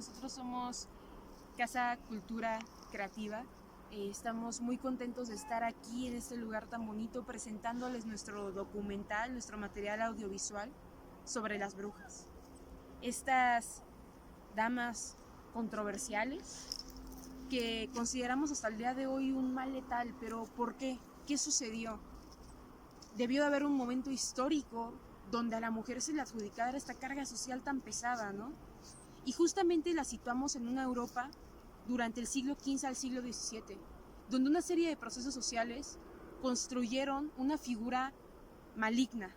Nosotros somos Casa Cultura Creativa. Estamos muy contentos de estar aquí en este lugar tan bonito presentándoles nuestro documental, nuestro material audiovisual sobre las brujas. Estas damas controversiales que consideramos hasta el día de hoy un mal letal, pero ¿por qué? ¿Qué sucedió? Debió de haber un momento histórico donde a la mujer se le adjudicara esta carga social tan pesada, ¿no? Y justamente la situamos en una Europa durante el siglo XV al siglo XVII, donde una serie de procesos sociales construyeron una figura maligna,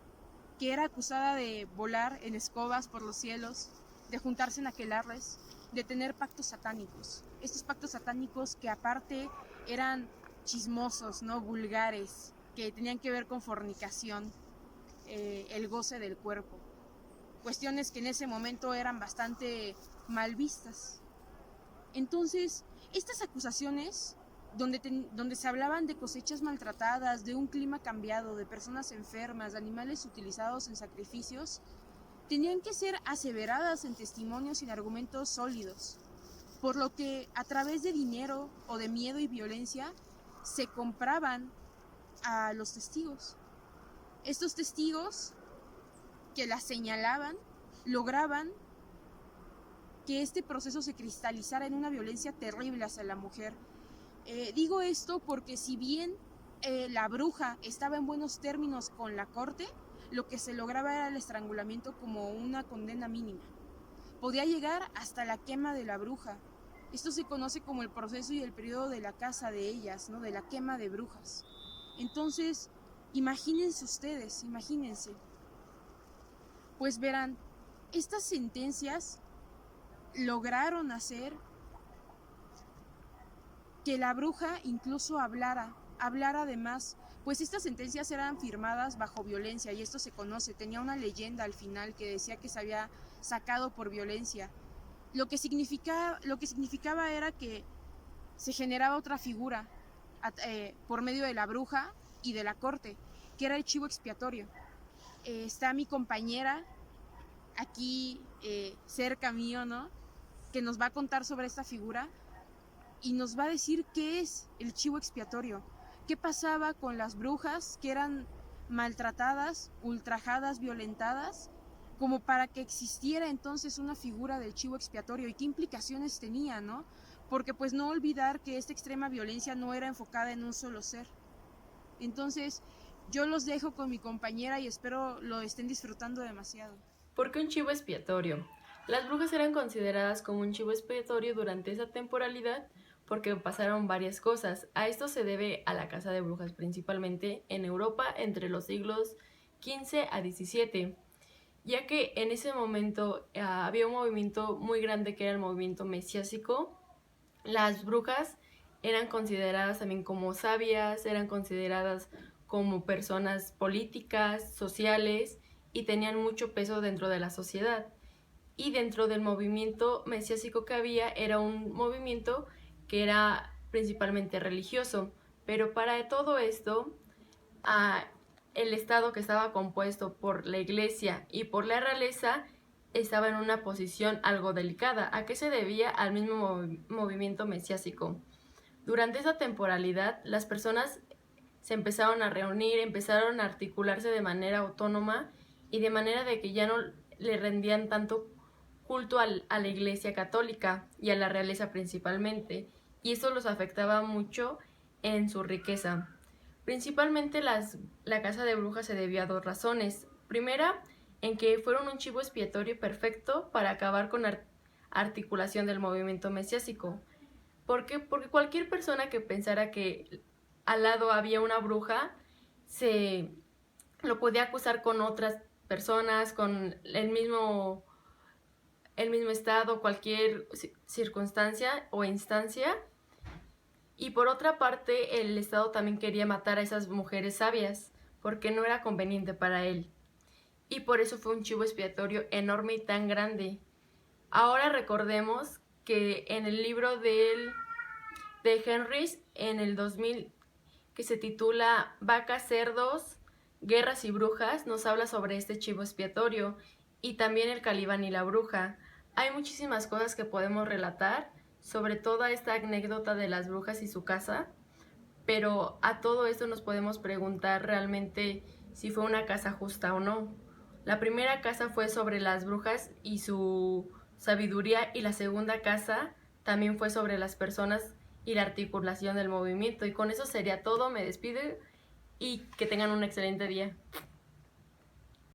que era acusada de volar en escobas por los cielos, de juntarse en aquelarres, de tener pactos satánicos. Estos pactos satánicos que aparte eran chismosos, ¿no? Vulgares, que tenían que ver con fornicación, el goce del cuerpo. Cuestiones que en ese momento eran bastante mal vistas. Entonces, estas acusaciones, donde se hablaban de cosechas maltratadas, de un clima cambiado, de personas enfermas, de animales utilizados en sacrificios, tenían que ser aseveradas en testimonios y en argumentos sólidos, por lo que a través de dinero o de miedo y violencia se compraban a los testigos. Estos testigos que las señalaban lograban que este proceso se cristalizara en una violencia terrible hacia la mujer. Digo esto porque si bien la bruja estaba en buenos términos con la corte, lo que se lograba era el estrangulamiento como una condena mínima. Podía llegar hasta la quema de la bruja. Esto se conoce como el proceso y el periodo de la caza de ellas, ¿no? De la quema de brujas. Entonces, imagínense ustedes, imagínense. Pues verán, estas sentencias lograron hacer que la bruja incluso hablara además, pues estas sentencias eran firmadas bajo violencia y esto se conoce, tenía una leyenda al final que decía que se había sacado por violencia. Lo que significaba era que se generaba otra figura por medio de la bruja y de la corte, que era el chivo expiatorio. Está mi compañera aquí cerca mío, ¿no? Que nos va a contar sobre esta figura y nos va a decir qué es el chivo expiatorio, qué pasaba con las brujas que eran maltratadas, ultrajadas, violentadas, como para que existiera entonces una figura del chivo expiatorio y qué implicaciones tenía, ¿no? Porque pues no olvidar que esta extrema violencia no era enfocada en un solo ser. Entonces, yo los dejo con mi compañera y espero lo estén disfrutando demasiado. ¿Por qué un chivo expiatorio? Las brujas eran consideradas como un chivo expiatorio durante esa temporalidad porque pasaron varias cosas. A esto se debe a la caza de brujas principalmente en Europa entre los siglos XV a XVII, ya que en ese momento había un movimiento muy grande que era el movimiento mesiásico. Las brujas eran consideradas también como sabias, eran consideradas como personas políticas, sociales y tenían mucho peso dentro de la sociedad. Y dentro del movimiento mesiásico que había era un movimiento que era principalmente religioso, pero para todo esto el Estado, que estaba compuesto por la Iglesia y por la realeza, estaba en una posición algo delicada. ¿A qué se debía? Al mismo movimiento mesiásico. Durante esa temporalidad, las personas se empezaron a reunir, empezaron a articularse de manera autónoma y de manera de que ya no le rendían tanto culto a la Iglesia católica y a la realeza principalmente, y eso los afectaba mucho en su riqueza. Principalmente la caza de brujas se debió a dos razones. Primera, en que fueron un chivo expiatorio perfecto para acabar con la articulación del movimiento mesiásico. ¿Por qué? Porque cualquier persona que pensara que al lado había una bruja, se lo podía acusar con otras personas, con el mismo estado, cualquier circunstancia o instancia. Y por otra parte, el Estado también quería matar a esas mujeres sabias, porque no era conveniente para él. Y por eso fue un chivo expiatorio enorme y tan grande. Ahora recordemos que en el libro de Henrys, en el 2000, que se titula Vacas, cerdos, guerras y brujas, nos habla sobre este chivo expiatorio y también el Calibán y la bruja. Hay muchísimas cosas que podemos relatar sobre toda esta anécdota de las brujas y su casa, pero a todo esto nos podemos preguntar realmente si fue una casa justa o no. La primera casa fue sobre las brujas y su sabiduría, y la segunda casa también fue sobre las personas y la articulación del movimiento. Y con eso sería todo, me despido y que tengan un excelente día.